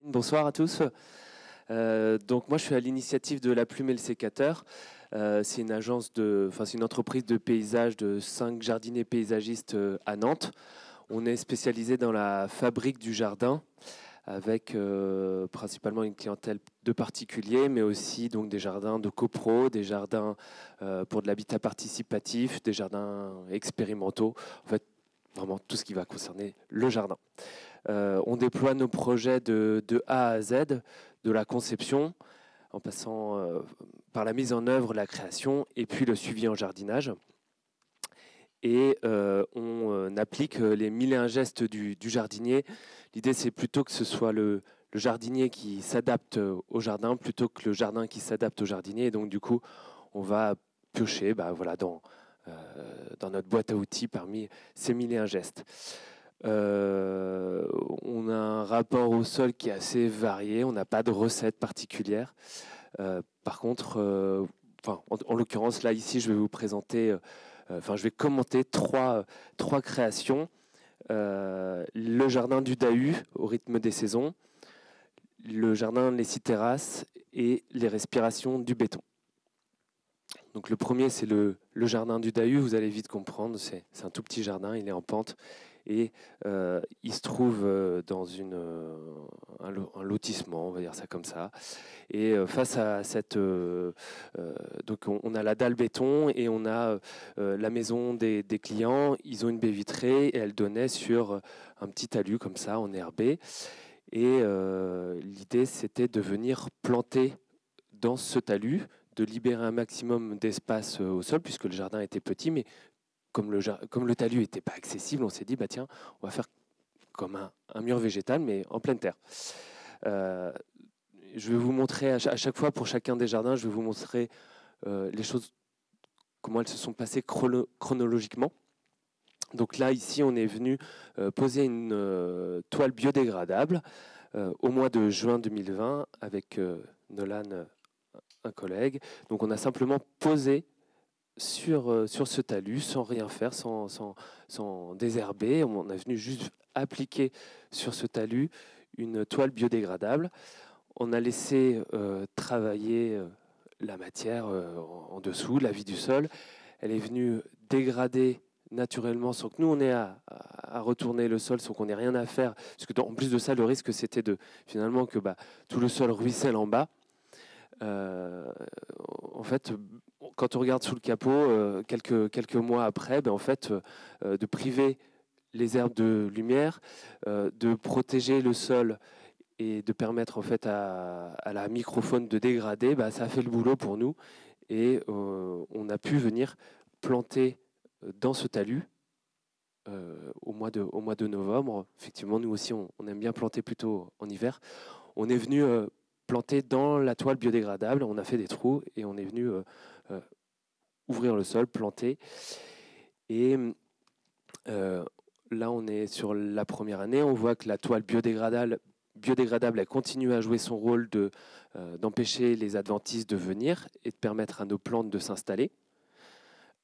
Bonsoir à tous. Donc moi je suis à l'initiative de La Plume et le Sécateur. C'est une c'est une entreprise de paysage de 5 jardiniers paysagistes à Nantes. On est spécialisé dans la fabrique du jardin avec principalement une clientèle de particuliers, mais aussi donc des jardins de copro, des jardins pour de l'habitat participatif, des jardins expérimentaux. En fait, vraiment tout ce qui va concerner le jardin. On déploie nos projets de A à Z, de la conception, en passant par la mise en œuvre, la création, et puis le suivi en jardinage. Et on applique les 1001 gestes du jardinier. L'idée, c'est plutôt que ce soit le jardinier qui s'adapte au jardin, plutôt que le jardin qui s'adapte au jardinier. Et donc, du coup, on va piocher dans notre boîte à outils parmi ces 1001 gestes. On a un rapport au sol qui est assez varié, on n'a pas de recette particulière. Par contre, en l'occurrence, là, ici, je vais vous présenter, je vais commenter trois créations. Le jardin du Dahu, au rythme des saisons, le jardin Les 6 terrasses et les respirations du béton. Donc le premier, c'est le jardin du Dahu, vous allez vite comprendre, c'est un tout petit jardin, il est en pente. Et il se trouve dans un lotissement, on va dire ça comme ça. Et face à cette... donc on a la dalle béton et on a la maison des clients. Ils ont une baie vitrée et elle donnait sur un petit talus comme ça, enherbé. Et l'idée, c'était de venir planter dans ce talus, de libérer un maximum d'espace au sol, puisque le jardin était petit, mais comme le talus n'était pas accessible, on s'est dit, bah tiens, on va faire comme un mur végétal, mais en pleine terre. Je vais vous montrer à chaque fois, pour chacun des jardins, je vais vous montrer les choses, comment elles se sont passées chronologiquement. Donc là, ici, on est venu poser une toile biodégradable au mois de juin 2020 avec Nolan, un collègue. Donc on a simplement posé sur ce talus, sans rien faire, sans désherber. On est venu juste appliquer sur ce talus une toile biodégradable. On a laissé travailler la matière en dessous, la vie du sol. Elle est venue dégrader naturellement sans que nous on ait à retourner le sol, sans qu'on ait rien à faire. Parce que en plus de ça, le risque c'était finalement que tout le sol ruisselle en bas. En fait, quand on regarde sous le capot, quelques mois après, de priver les herbes de lumière, de protéger le sol et de permettre en fait à la microfaune de dégrader, ça a fait le boulot pour nous. Et on a pu venir planter dans ce talus au mois de novembre. Effectivement, nous aussi, on aime bien planter plutôt en hiver. On est venu planter dans la toile biodégradable, on a fait des trous et on est venu ouvrir le sol, planter. Et là, on est sur la première année, on voit que la toile biodégradable elle continue à jouer son rôle d'empêcher les adventices de venir et de permettre à nos plantes de s'installer.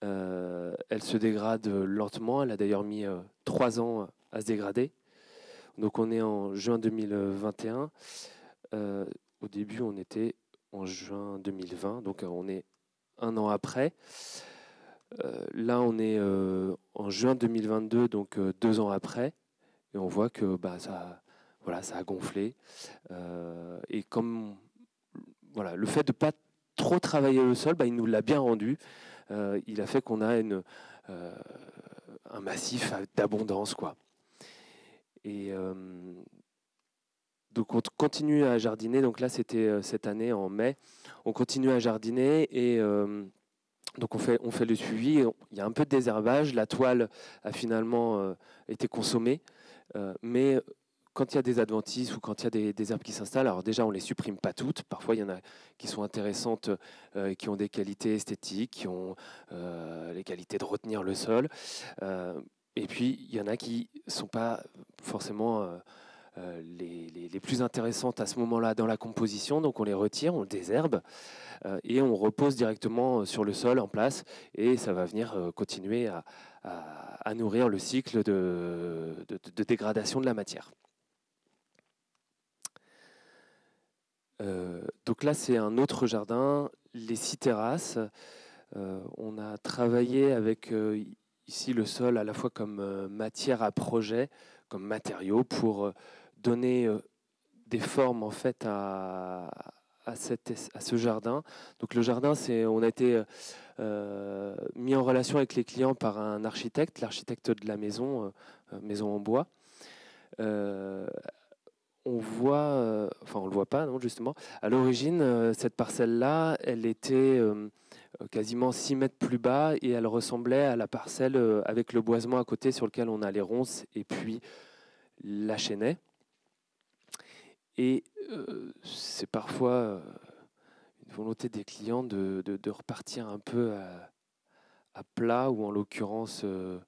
Elle se dégrade lentement, elle a d'ailleurs mis 3 ans à se dégrader. Donc on est en juin 2021. Au début, on était en juin 2020, donc on est un an après. Là, on est en juin 2022, donc 2 ans après, et on voit que ça a gonflé. Et comme le fait de ne pas trop travailler le sol, il nous l'a bien rendu. Il a fait qu'on a un massif d'abondance, quoi. Et donc on continue à jardiner. Donc là, c'était cette année en mai. On continue à jardiner et donc on fait le suivi. Il y a un peu de désherbage. La toile a finalement été consommée, mais quand il y a des adventices ou quand il y a des herbes qui s'installent, alors déjà on les supprime pas toutes. Parfois il y en a qui sont intéressantes, qui ont des qualités esthétiques, qui ont les qualités de retenir le sol. Et puis il y en a qui sont pas forcément les plus intéressantes à ce moment-là dans la composition, donc on les retire, on le désherbe et on repose directement sur le sol en place et ça va venir continuer à nourrir le cycle de dégradation de la matière. Donc là, c'est un autre jardin, les 6 terrasses. On a travaillé avec ici le sol à la fois comme matière à projet, comme matériaux pour donner des formes en fait à ce jardin. Donc le jardin, on a été mis en relation avec les clients par un architecte, l'architecte de la maison, maison en bois. On voit, enfin on le voit pas, non, justement. À l'origine, cette parcelle-là, elle était quasiment 6 mètres plus bas et elle ressemblait à la parcelle avec le boisement à côté sur lequel on a les ronces et puis la chênaie. Et c'est parfois une volonté des clients de repartir un peu à plat ou en l'occurrence de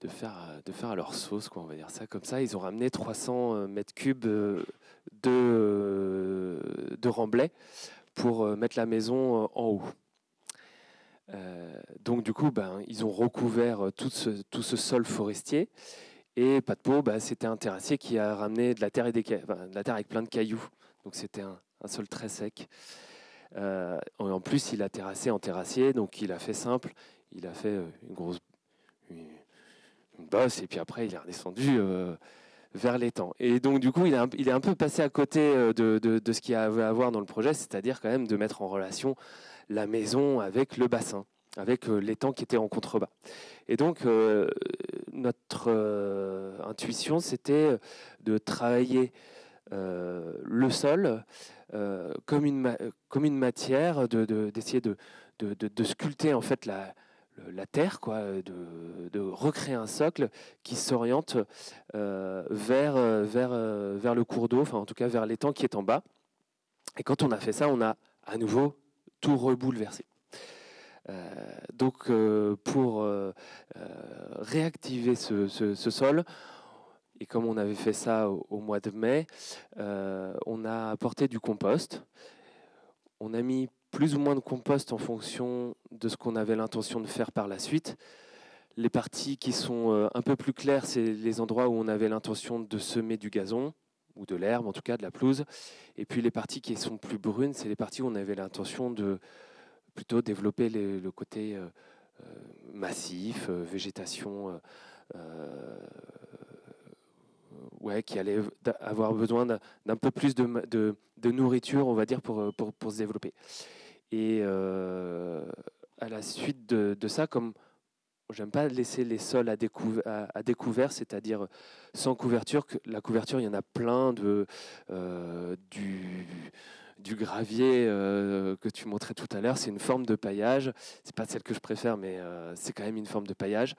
faire à leur sauce, quoi, on va dire ça comme ça. Ils ont ramené 300 mètres cubes de remblai pour mettre la maison en haut. Donc du coup, ils ont recouvert tout ce sol forestier. Et Patpo, c'était un terrassier qui a ramené de la terre, de la terre avec plein de cailloux. Donc c'était un sol très sec. En plus, il a terrassé en terrassier, donc il a fait simple. Il a fait une bosse et puis après il est redescendu vers l'étang. Et donc du coup, il est un peu passé à côté de ce qu'il y avait à voir dans le projet, c'est-à-dire quand même de mettre en relation la maison avec le bassin, avec l'étang qui était en contrebas. Et donc, notre intuition, c'était de travailler le sol comme une matière, d'essayer de sculpter en fait la terre, quoi, de recréer un socle qui s'oriente vers le cours d'eau, enfin en tout cas vers l'étang qui est en bas. Et quand on a fait ça, on a à nouveau tout rebouleversé. Donc pour réactiver ce sol, et comme on avait fait ça au mois de mai, on a apporté du compost. On a mis plus ou moins de compost en fonction de ce qu'on avait l'intention de faire par la suite. Les parties qui sont un peu plus claires, c'est les endroits où on avait l'intention de semer du gazon, ou de l'herbe, en tout cas de la pelouse. Et puis les parties qui sont plus brunes, c'est les parties où on avait l'intention de plutôt développer le côté massif, végétation, qui allait avoir besoin d'un peu plus de nourriture, on va dire, pour se développer. Et à la suite de ça, comme j'aime pas laisser les sols à découvert, c'est-à-dire sans couverture. La couverture, il y en a plein du gravier que tu montrais tout à l'heure. C'est une forme de paillage. C'est pas celle que je préfère, mais c'est quand même une forme de paillage.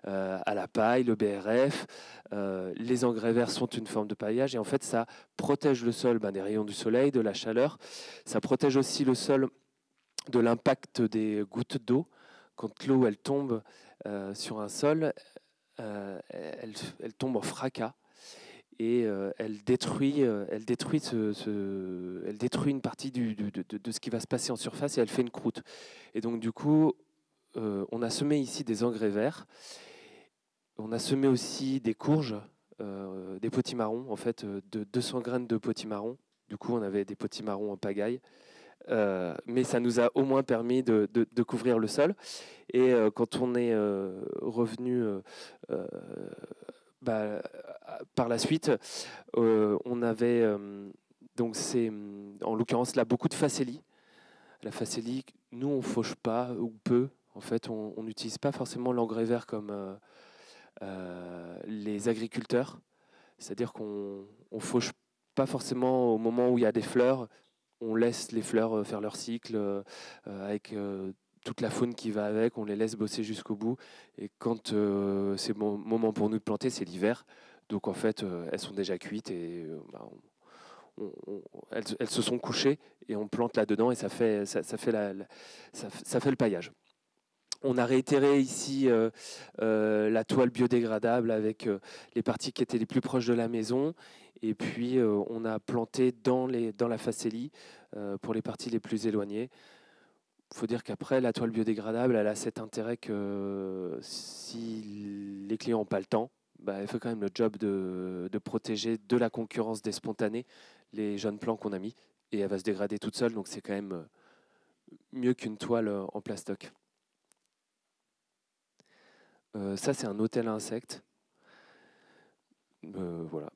À la paille, le BRF, les engrais verts sont une forme de paillage. Et en fait, ça protège le sol des rayons du soleil, de la chaleur. Ça protège aussi le sol de l'impact des gouttes d'eau. Quand l'eau elle tombe sur un sol, elle tombe en fracas et elle détruit une partie de ce qui va se passer en surface et elle fait une croûte. Et donc du coup, on a semé ici des engrais verts. On a semé aussi des courges, des potimarrons, en fait, de 200 graines de potimarron. Du coup, on avait des potimarrons en pagaille. Mais ça nous a au moins permis de couvrir le sol. Et quand on est revenu par la suite, on avait donc c'est en l'occurrence là beaucoup de facélie. La facélie, nous on fauche pas ou peu. En fait, on n'utilise pas forcément l'engrais vert comme les agriculteurs. C'est-à-dire qu'on fauche pas forcément au moment où il y a des fleurs. On laisse les fleurs faire leur cycle avec toute la faune qui va avec, on les laisse bosser jusqu'au bout. Et quand c'est le moment pour nous de planter, c'est l'hiver. Donc en fait, elles sont déjà cuites et elles se sont couchées et on plante là-dedans et ça fait le paillage. On a réitéré ici la toile biodégradable avec les parties qui étaient les plus proches de la maison. Et puis, on a planté dans la facélie pour les parties les plus éloignées. Il faut dire qu'après, la toile biodégradable, elle a cet intérêt que si les clients n'ont pas le temps, elle fait quand même le job de protéger de la concurrence des spontanés les jeunes plants qu'on a mis. Et elle va se dégrader toute seule, donc c'est quand même mieux qu'une toile en plastoc. Ça, c'est un hôtel à insectes. Voilà.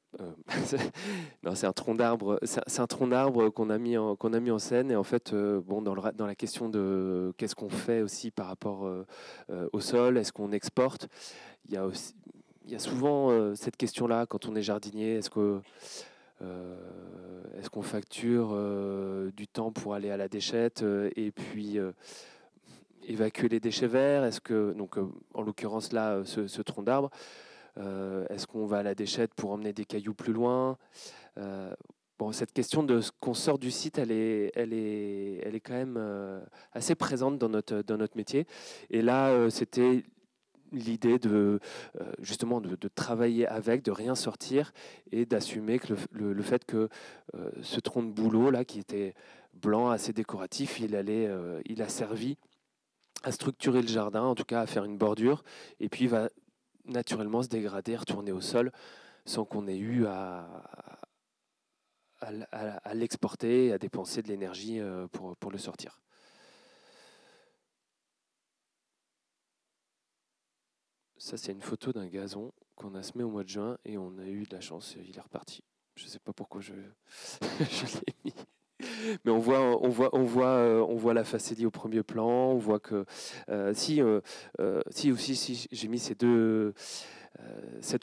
Non, c'est un tronc d'arbre. C'est un tronc d'arbre qu'on a mis en scène. Et en fait, dans la question de qu'est-ce qu'on fait aussi par rapport au sol, est-ce qu'on exporte? Il y a souvent cette question-là quand on est jardinier. Est-ce qu'on facture du temps pour aller à la déchette et puis évacuer les déchets verts? En l'occurrence là, ce tronc d'arbre. Est-ce qu'on va à la déchette pour emmener des cailloux plus loin? Cette question de ce qu'on sort du site, elle est quand même assez présente dans notre métier. Et là, c'était l'idée justement de travailler avec, de rien sortir et d'assumer que le fait que ce tronc de bouleau là, qui était blanc, assez décoratif, il a servi à structurer le jardin, en tout cas à faire une bordure, et puis il va naturellement se dégrader, retourner au sol, sans qu'on ait eu à l'exporter, à dépenser de l'énergie pour le sortir. Ça, c'est une photo d'un gazon qu'on a semé au mois de juin et on a eu de la chance, il est reparti. Je ne sais pas pourquoi je l'ai mis. Mais on voit la facélie au premier plan. On voit que si j'ai mis cette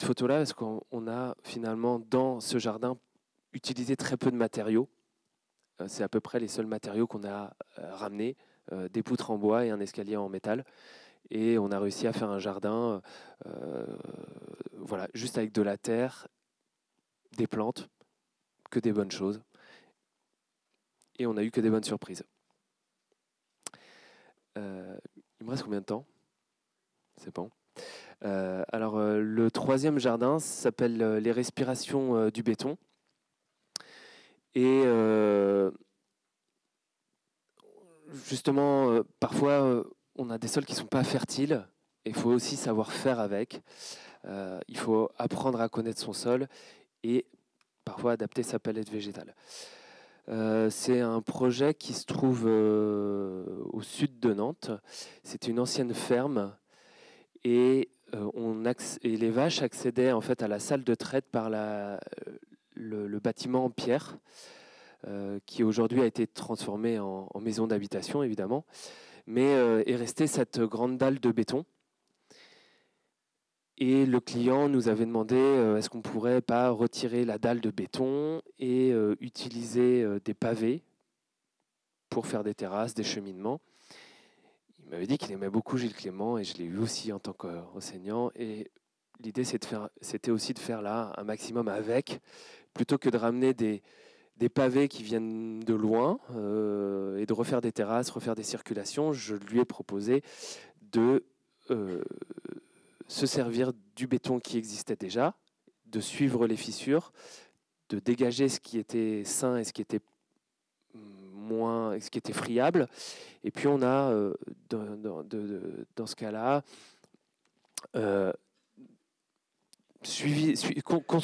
photo-là, parce qu'on a finalement dans ce jardin utilisé très peu de matériaux. C'est à peu près les seuls matériaux qu'on a ramenés, des poutres en bois et un escalier en métal. Et on a réussi à faire un jardin, juste avec de la terre, des plantes, que des bonnes choses. Et on n'a eu que des bonnes surprises. Il me reste combien de temps? C'est bon. Le troisième jardin s'appelle les respirations du béton. Et justement, parfois, on a des sols qui ne sont pas fertiles. Il faut aussi savoir faire avec. Il faut apprendre à connaître son sol et parfois adapter sa palette végétale. C'est un projet qui se trouve au sud de Nantes. C'est une ancienne ferme et les vaches accédaient en fait à la salle de traite par le bâtiment en pierre qui aujourd'hui a été transformé en maison d'habitation évidemment, mais est restée cette grande dalle de béton. Et le client nous avait demandé est-ce qu'on ne pourrait pas retirer la dalle de béton et utiliser des pavés pour faire des terrasses, des cheminements. Il m'avait dit qu'il aimait beaucoup Gilles Clément et je l'ai eu aussi en tant qu'enseignant. Et l'idée, c'était aussi de faire là un maximum avec, plutôt que de ramener des pavés qui viennent de loin et de refaire des terrasses, refaire des circulations. Je lui ai proposé de se servir du béton qui existait déjà, de suivre les fissures, de dégager ce qui était sain et ce qui était ce qui était friable. Et puis on a, dans ce cas-là,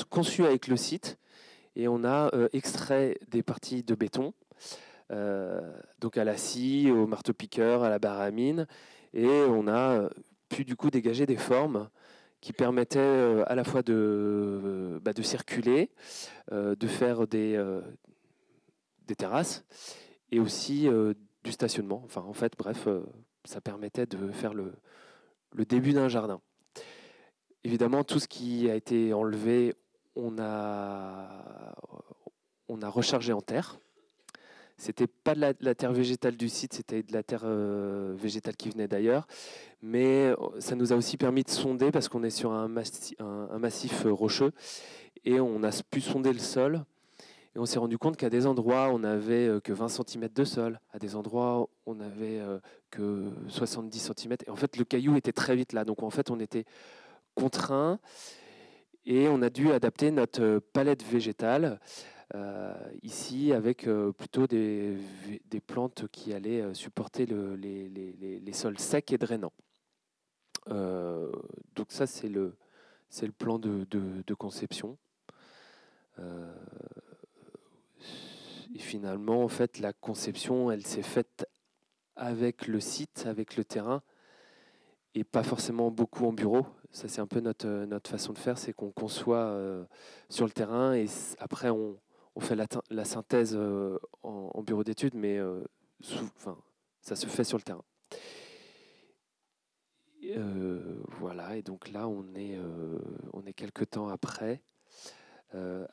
conçu avec le site, et on a extrait des parties de béton, donc à la scie, au marteau-piqueur, à la barre à mine, et on a pu du coup dégager des formes qui permettaient à la fois de circuler, de faire des terrasses, et aussi du stationnement. Enfin, en fait, bref, ça permettait de faire le début d'un jardin. Évidemment, tout ce qui a été enlevé, on a rechargé en terre. C'était pas de la terre végétale du site, c'était de la terre végétale qui venait d'ailleurs. Mais ça nous a aussi permis de sonder parce qu'on est sur un massif rocheux et on a pu sonder le sol. Et on s'est rendu compte qu'à des endroits, on n'avait que 20 cm de sol. À des endroits, on n'avait que 70 cm. Et en fait, le caillou était très vite là. Donc en fait, on était contraint et on a dû adapter notre palette végétale ici avec plutôt des plantes qui allaient supporter les sols secs et drainants. Donc ça, c'est c'est le plan de conception. Et finalement, en fait, la conception, elle s'est faite avec le site, avec le terrain, et pas forcément beaucoup en bureau. Ça, c'est un peu notre façon de faire, c'est qu'on conçoit sur le terrain et après on fait la synthèse en bureau d'études, mais ça se fait sur le terrain. Voilà, et donc là, on est quelques temps après. On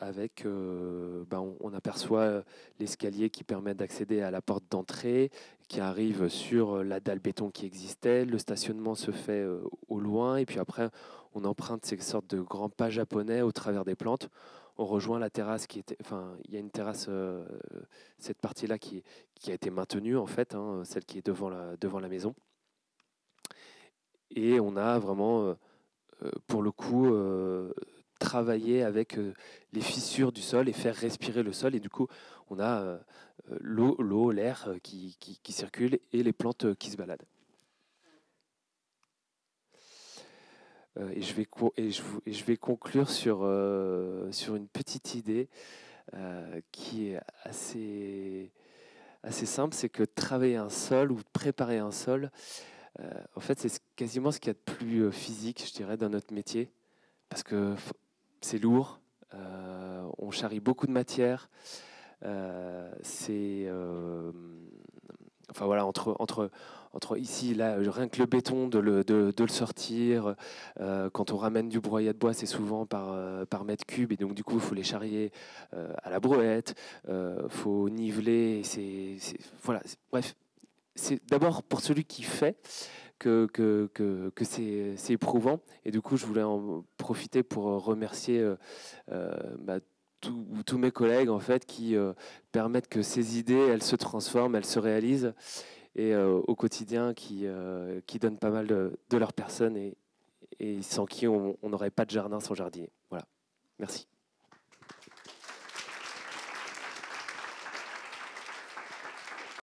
aperçoit l'escalier qui permet d'accéder à la porte d'entrée, qui arrive sur la dalle béton qui existait. Le stationnement se fait au loin, et puis après, on emprunte ces sortes de grands pas japonais au travers des plantes. On rejoint la terrasse il y a une terrasse, cette partie-là qui a été maintenue en fait, hein, celle qui est devant la maison. Et on a vraiment, pour le coup, travailler avec les fissures du sol et faire respirer le sol. Et du coup, on a l'eau, l'air qui circule et les plantes qui se baladent. Et je vais conclure sur une petite idée qui est assez simple, c'est que travailler un sol ou préparer un sol, en fait, c'est quasiment ce qu'il y a de plus physique, je dirais, dans notre métier, parce que c'est lourd, on charrie beaucoup de matière, enfin voilà, entre ici, là, rien que le béton, de le sortir, quand on ramène du broyat de bois, c'est souvent par mètre cube, et donc du coup, il faut les charrier à la brouette, faut niveler, voilà, bref, c'est d'abord pour celui qui fait que c'est éprouvant. Et du coup, je voulais en profiter pour remercier tous mes collègues en fait, qui permettent que ces idées, elles se transforment, elles se réalisent, et au quotidien, qui donnent pas mal de leur personne, et sans qui on n'aurait pas de jardin sans jardinier. Voilà. Merci.